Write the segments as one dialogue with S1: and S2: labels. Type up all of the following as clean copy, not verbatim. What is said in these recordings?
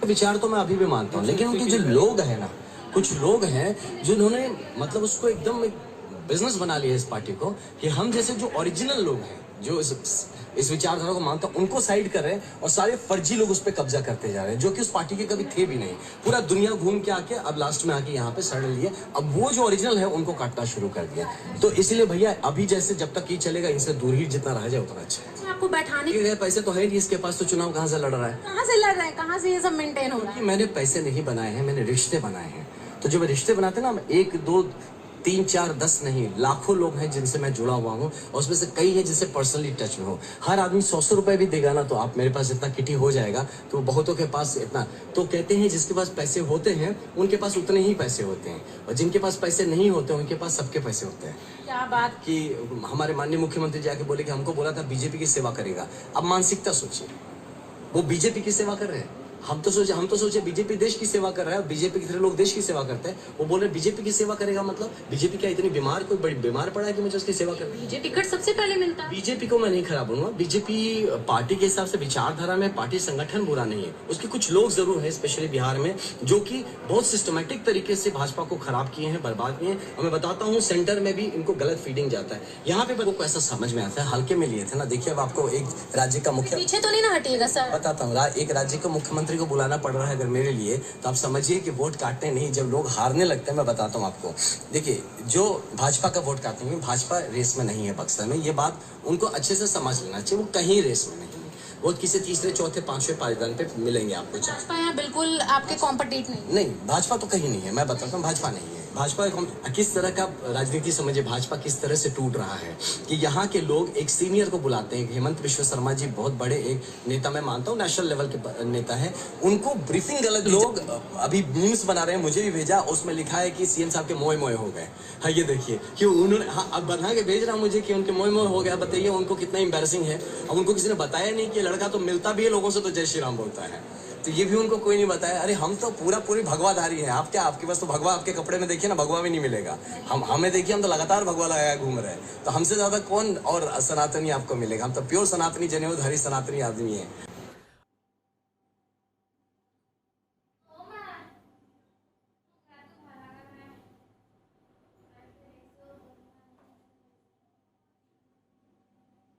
S1: विचार तो मैं अभी भी मानता हूँ, लेकिन उनके जो लोग हैं ना, कुछ लोग हैं जिन्होंने मतलब उसको एकदम एक बिजनेस बना लिया इस पार्टी को, कि हम जैसे जो ओरिजिनल लोग हैं, जो इस विचारधारा को मानता हैं, उनको साइड कर रहे हैं और सारे फर्जी लोग उस पर कब्जा करते जा रहे हैं, जो कि उस पार्टी के कभी थे भी नहीं। पूरा दुनिया घूम के आके अब लास्ट में आके यहाँ पे सड़ लिए, अब वो जो ओरिजिनल है उनको काटना शुरू कर दिया। तो इसलिए भैया अभी जैसे जब तक ये चलेगा, इनसे दूर ही जितना रह जाए उतना अच्छा है।
S2: आपको बैठाने
S1: के पैसे तो है नहीं इसके पास, तो चुनाव कहाँ से लड़ रहा है?
S2: कहाँ से लड़ रहे हैं, कहाँ से ये सब मेंटेन हो रहा है?
S1: मैंने पैसे नहीं बनाए हैं, मैंने रिश्ते बनाए हैं। तो जब रिश्ते बनाते हैं ना, एक दो 3 4 10 नहीं, लाखों लोग हैं जिनसे मैं जुड़ा हुआ हूँ, और उसमें से कई हैं जिनसे पर्सनली टच में हो। हर आदमी 100 रुपए भी देगा ना, तो आप मेरे पास इतना किटी हो जाएगा, तो बहुतों के पास इतना। तो कहते हैं जिसके पास पैसे होते हैं उनके पास उतने ही पैसे होते हैं, और जिनके पास पैसे नहीं होते उनके पास सबके पैसे होते हैं।
S2: क्या बात
S1: कि हमारे माननीय मुख्यमंत्री जी आके बोले कि हमको बोला था बीजेपी की सेवा करेगा। अब मानसिकता सोचिए, वो बीजेपी की सेवा कर रहे हैं। हम तो सोचे बीजेपी देश की सेवा कर रहा है, और बीजेपी की तरह लोग देश की सेवा करते हैं। वो बोल रहे बीजेपी की सेवा करेगा, मतलब बीजेपी क्या इतनी बीमार, कोई बड़ी बीमार पड़ा है कि मुझे उसकी सेवा करनी?
S2: बीजेपी टिकट सबसे पहले मिलता है।
S1: बीजेपी को मैं नहीं खराब बोलूंगा, बीजेपी पार्टी के हिसाब से विचारधारा में पार्टी संगठन बुरा नहीं है, उसके कुछ लोग जरूर हैं स्पेशली बिहार में, जो कि बहुत सिस्टमेटिक तरीके से भाजपा को खराब किए हैं, बर्बाद किए हैं। और मैं बताता हूँ सेंटर में भी इनको गलत फीडिंग जाता है। यहाँ पे लोगों को ऐसा समझ में आता है, हल्के में लिए थे ना। देखिए अब आपको एक राज्य का मुख्य,
S2: पीछे तो नहीं ना हटिएगा सर,
S1: बताता हूँ, एक राज्य का मुख्यमंत्री को बुलाना पड़ रहा है अगर मेरे लिए, तो आप समझिए कि वोट काटने नहीं, जब लोग हारने लगते हैं। मैं बताता हूँ आपको, देखिए जो भाजपा का वोट काटते हैं, भाजपा रेस में नहीं है बक्सर में, ये बात उनको अच्छे से समझ लेना चाहिए। वो कहीं रेस में नहीं है, वो किसी तीसरे चौथे पांचवें पायदान पे मिलेंगे आपको।
S2: भाजपा यहाँ बिल्कुल आपके कॉम्पिटिट
S1: नहीं, भाजपा तो कहीं नहीं है, मैं बताता हूँ, भाजपा नहीं है। भाजपा किस तरह का राजनीति समझे, भाजपा किस तरह से टूट रहा है कि यहाँ के लोग एक सीनियर को बुलाते हैं। हेमंत विश्व शर्मा जी बहुत बड़े एक नेता, मैं मानता हूँ नेशनल लेवल के नेता है, उनको ब्रीफिंग गलत, लोग अभी मीम्स बना रहे हैं, मुझे भी भेजा, उसमें लिखा है कि सीएम साहब के मोए मोए हो गए। हाँ ये देखिए कि उन्होंने, हाँ अब बना के भेज रहा मुझे कि उनके मोए मोए हो गया। बताइए उनको कितना एम्बैरेसिंग है। अब उनको किसी ने बताया नहीं कि लड़का तो मिलता भी है लोगों से, तो जय श्री राम बोलता है, तो ये भी उनको कोई नहीं बताया। अरे हम तो पूरी भगवाधारी है। आप क्या, आपके पास तो भगवा, आपके कपड़े में देखिए ना, भगवा भी नहीं मिलेगा। हमें देखिए, हम तो लगातार भगवा लगाया घूम रहे हैं, तो हमसे ज्यादा कौन और सनातनी आपको मिलेगा। हम तो प्योर सनातनी जनेऊधारी सनातनी आदमी है।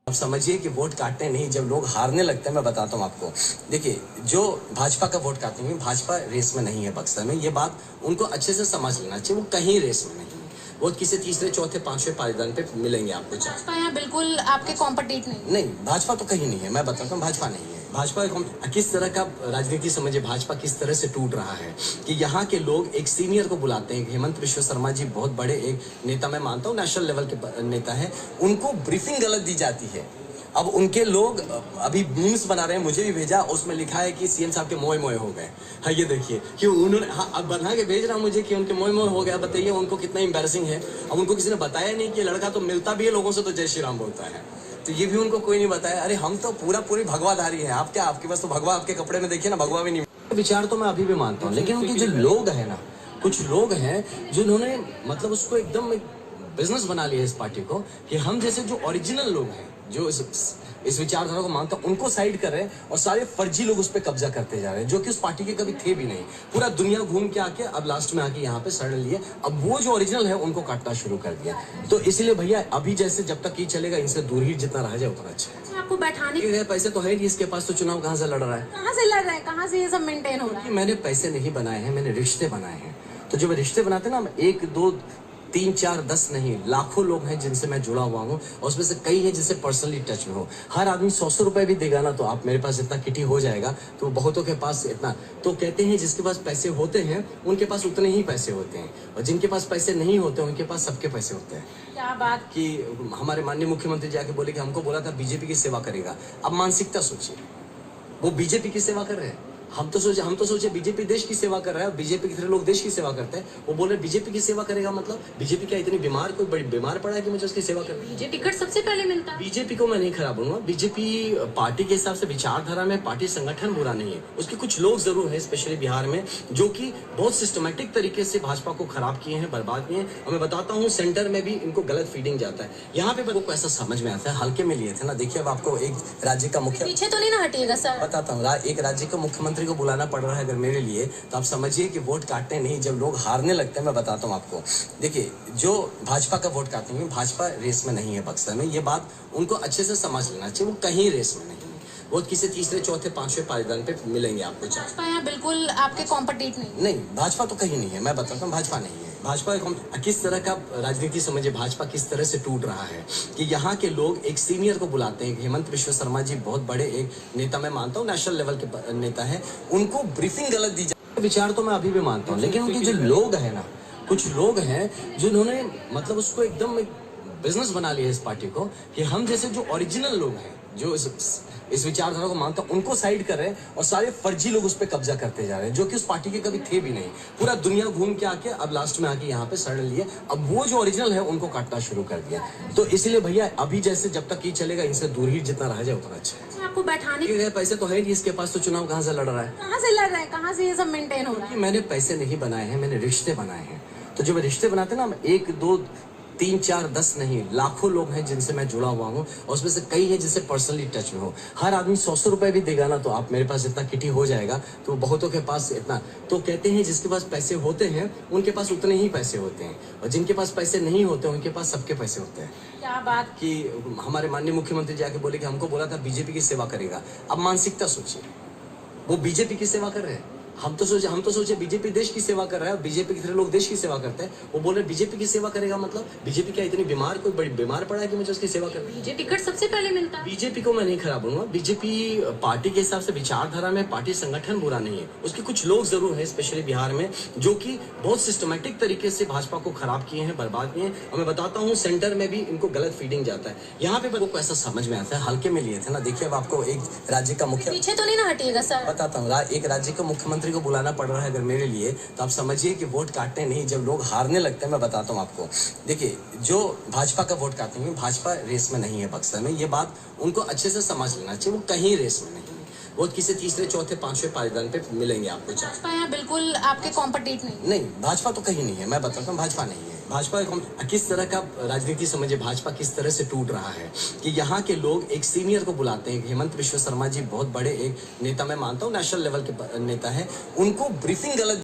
S1: अब समझिए कि वोट काटने नहीं, जब लोग हारने लगते हैं। मैं बताता हूँ आपको, देखिए जो भाजपा का वोट काटते हैं, भाजपा रेस में नहीं है बक्सर में, ये बात उनको अच्छे से समझ लेना चाहिए। वो कहीं रेस में नहीं है, वो किसी तीसरे चौथे पांचवें पायदान पे मिलेंगे आपको।
S2: भाजपा यहाँ बिल्कुल आपके कॉम्पिटिट
S1: नहीं, भाजपा तो कहीं नहीं है, मैं बताता हूँ, भाजपा नहीं है। भाजपा किस तरह का राजनीति समझे, भाजपा किस तरह से टूट रहा है कि यहाँ के लोग एक सीनियर को बुलाते हैं। हेमंत विश्व शर्मा जी बहुत बड़े एक नेता, मैं मानता हूँ नेशनल लेवल के नेता है, उनको ब्रीफिंग गलत दी जाती है। अब उनके लोग अभी मीम्स बना रहे हैं, मुझे भी भेजा, उसमें लिखा है कि सीएम साहब के मोए मोए हो गए। हाँ ये देखिए कि उन्होंने, हाँ अब बना के भेज रहा मुझे कि उनके मोए मोए हो गया। बताइए उनको कितना एम्बैरेसिंग है। अब उनको किसी ने बताया नहीं कि लड़का तो मिलता भी है लोगों से, तो जय श्री राम बोलता है, तो ये भी उनको कोई नहीं बताया। अरे हम तो पूरी भगवाधारी है। आप क्या, आपके पास तो भगवा, आपके कपड़े में देखिए ना, भगवा भी नहीं। विचार तो मैं अभी भी मानता हूँ, लेकिन उनके जो लोग हैं ना, कुछ लोग हैं जिन्होंने मतलब उसको एकदम एक बिजनेस बना लिया इस पार्टी को, कि हम जैसे जो ओरिजिनल लोग हैं, जो इस विचारधारा को मानता, उनको साइड कर रहे हैं, और सारे फर्जी लोग उस पर कब्जा करते जा रहे हैं, जो कि उस पार्टी के कभी थे भी नहीं। पूरा दुनिया घूम के आके अब लास्ट में आके यहाँ पे सड़ लिए, अब वो जो ओरिजिनल है उनको काटना शुरू कर दिया। तो इसलिए भैया अभी जैसे जब तक ये चलेगा, इनसे दूर ही जितना रह जाए उतना अच्छा है।
S2: आपको बैठाने
S1: के पैसे तो है नहीं इसके पास, तो चुनाव कहाँ से लड़ रहा है?
S2: कहाँ से लड़ रहे हैं, कहाँ से ये सब मेंटेन हो रहा है?
S1: मैंने पैसे नहीं बनाए हैं, मैंने रिश्ते बनाए हैं। तो जब रिश्ते बनाते हैं ना, एक दो 3 4 10 नहीं, लाखों लोग हैं जिनसे मैं जुड़ा हुआ हूँ, और उसमें से कई हैं जिनसे पर्सनली टच में हो। हर आदमी 100 रुपए भी देगा ना, तो आप मेरे पास इतना किटी हो जाएगा, तो बहुतों के पास इतना। तो कहते हैं जिसके पास पैसे होते हैं उनके पास उतने ही पैसे होते हैं, और जिनके पास पैसे नहीं होते उनके पास सबके पैसे होते हैं।
S2: क्या बात
S1: कि हमारे माननीय मुख्यमंत्री जी आके बोले कि हमको बोला था बीजेपी की सेवा करेगा। अब मानसिकता सोचिए, वो बीजेपी की सेवा कर रहे हैं। हम तो सोचे बीजेपी देश की सेवा कर रहा है, और बीजेपी की तरह लोग देश की सेवा करते हैं। वो बोल रहे बीजेपी की सेवा करेगा, मतलब बीजेपी क्या इतनी बीमार, कोई बड़ी बीमार पड़ा है कि मुझे उसकी सेवा करनी?
S2: बीजेपी टिकट सबसे पहले मिलता है।
S1: बीजेपी को मैं नहीं खराब बोलूंगा, बीजेपी पार्टी के हिसाब से विचारधारा में पार्टी संगठन बुरा नहीं है, उसके कुछ लोग जरूर हैं स्पेशली बिहार में, जो कि बहुत सिस्टमेटिक तरीके से भाजपा को खराब किए हैं, बर्बाद किए हैं। और मैं बताता हूँ सेंटर में भी इनको गलत फीडिंग जाता है। यहाँ पे लोगों को ऐसा समझ में आता है, हल्के में लिए थे ना। देखिए अब आपको एक राज्य का मुख्य,
S2: पीछे तो नहीं ना हटिएगा सर,
S1: बताता हूँ, एक राज्य का मुख्यमंत्री मुख्यमंत्री को बुलाना पड़ रहा है अगर मेरे लिए, तो आप समझिए कि वोट काटते नहीं, जब लोग हारने लगते हैं मैं बताता हूँ आपको। देखिए, जो भाजपा का वोट काटते हैं, भाजपा रेस में नहीं है बक्सर में, ये बात उनको अच्छे से समझ लेना चाहिए। वो कहीं रेस में नहीं है, वो किसी तीसरे चौथे पांचवें पायदान पे मिलेंगे आपको।
S2: भाजपा यहाँ बिल्कुल आपके कॉम्पिटिट
S1: नहीं, भाजपा तो कहीं नहीं है, मैं बताता हूँ, भाजपा नहीं है। भाजपा किस तरह का राजनीति समझिए, भाजपा किस तरह से टूट रहा है कि यहाँ के लोग एक सीनियर को बुलाते हैं। हेमंत बिश्व शर्मा जी बहुत बड़े एक नेता, मैं मानता हूँ नेशनल लेवल के नेता है, उनको ब्रीफिंग गलत दी जाती है। विचार तो मैं अभी भी मानता हूँ, लेकिन उनके जो लोग हैं ना, कुछ लोग हैं जिन्होंने मतलब उसको एकदम बिजनेस बना लिया इस पार्टी को, कि हम जैसे जो ओरिजिनल लोग हैं, जो इस विचारधारा को मानता हूं, उनको साइड कर रहे हैं और सारे फर्जी लोग उस पर कब्जा करते जा रहे हैं, जो कि उस पार्टी के कभी थे भी नहीं। पूरा दुनिया घूम के आके अब लास्ट में आके यहाँ पे शरण लिए, अब वो जो ओरिजिनल है उनको काटना शुरू कर दिया। तो इसलिए भैया अभी जैसे जब तक ये चलेगा, इनसे दूर ही जितना रह जाए उतना अच्छा है।
S2: आपको बैठाने
S1: के पैसे तो है नहीं इसके पास, तो चुनाव कहाँ से लड़ रहा है?
S2: कहाँ से लड़ रहा है, कहाँ से ये सब मेंटेन हो रहा है?
S1: मैंने पैसे नहीं बनाए हैं, मैंने रिश्ते बनाए हैं। तो जब रिश्ते बनाते ना, एक दो 3 4 10 नहीं, लाखों लोग हैं जिनसे मैं जुड़ा हुआ हूँ, और उसमें से कई हैं जिनसे पर्सनली टच में हो। हर आदमी 100 रुपए भी देगा ना, तो आप मेरे पास इतना किटी हो जाएगा, तो बहुतों के पास इतना। तो कहते हैं जिसके पास पैसे होते हैं उनके पास उतने ही पैसे होते हैं, और जिनके पास पैसे नहीं होते उनके पास सबके पैसे होते हैं।
S2: क्या बात
S1: कि हमारे माननीय मुख्यमंत्री जाके बोले कि हमको बोला था बीजेपी की सेवा करेगा। अब मानसिकता सोचिए, वो बीजेपी की सेवा कर रहे हैं। हम तो सोचे बीजेपी देश की सेवा कर रहा है, बीजेपी की तरह लोग देश की सेवा करते हैं। वो बोल रहे बीजेपी की सेवा करेगा, मतलब बीजेपी क्या इतनी बीमार, कोई बड़ी बीमार पड़ा है कि मुझे उसकी सेवा करनी है?
S2: मुझे टिकट सबसे पहले मिलता है।
S1: बीजेपी को मैं नहीं खराब बोलूंगा, बीजेपी पार्टी के हिसाब से विचारधारा में पार्टी संगठन बुरा नहीं है, उसके कुछ लोग जरूर है स्पेशली बिहार में, जो कि बहुत सिस्टमेटिक तरीके से भाजपा को खराब किए हैं, बर्बाद किए हैं। और मैं बताता हूँ, सेंटर में भी इनको गलत फीडिंग जाता है। यहाँ पे लोगों को ऐसा समझ में आता है, हल्के में लिए थे ना। देखिए, अब आपको एक राज्य का मुख्य,
S2: पीछे तो नहीं ना हटिएगा सर,
S1: बताता हूँ, एक राज्य का मुख्यमंत्री को बुलाना पड़ रहा है अगर मेरे लिए, तो आप समझिए कि वोट काटते नहीं, जब लोग हारने लगते हैं मैं बताता हूँ आपको। देखिए, जो भाजपा का वोट काटते हैं, भाजपा रेस में नहीं है बक्सर में, ये बात उनको अच्छे से समझ लेना चाहिए। वो कहीं रेस में नहीं है, वो किसी तीसरे चौथे पांचवें पायदान पे मिलेंगे आपको।
S2: भाजपा यहाँ बिल्कुल आपके कॉम्पिटिट
S1: नहीं, भाजपा तो कहीं नहीं है, मैं बताता हूँ, भाजपा नहीं है। भाजपा किस तरह का राजनीति समझिए, भाजपा किस तरह से टूट रहा है कि यहाँ के लोग एक सीनियर को बुलाते हैं। हेमंत बिश्व शर्मा जी बहुत बड़े एक नेता, मैं मानता हूँ नेशनल लेवल के नेता है, उनको ब्रीफिंग गलत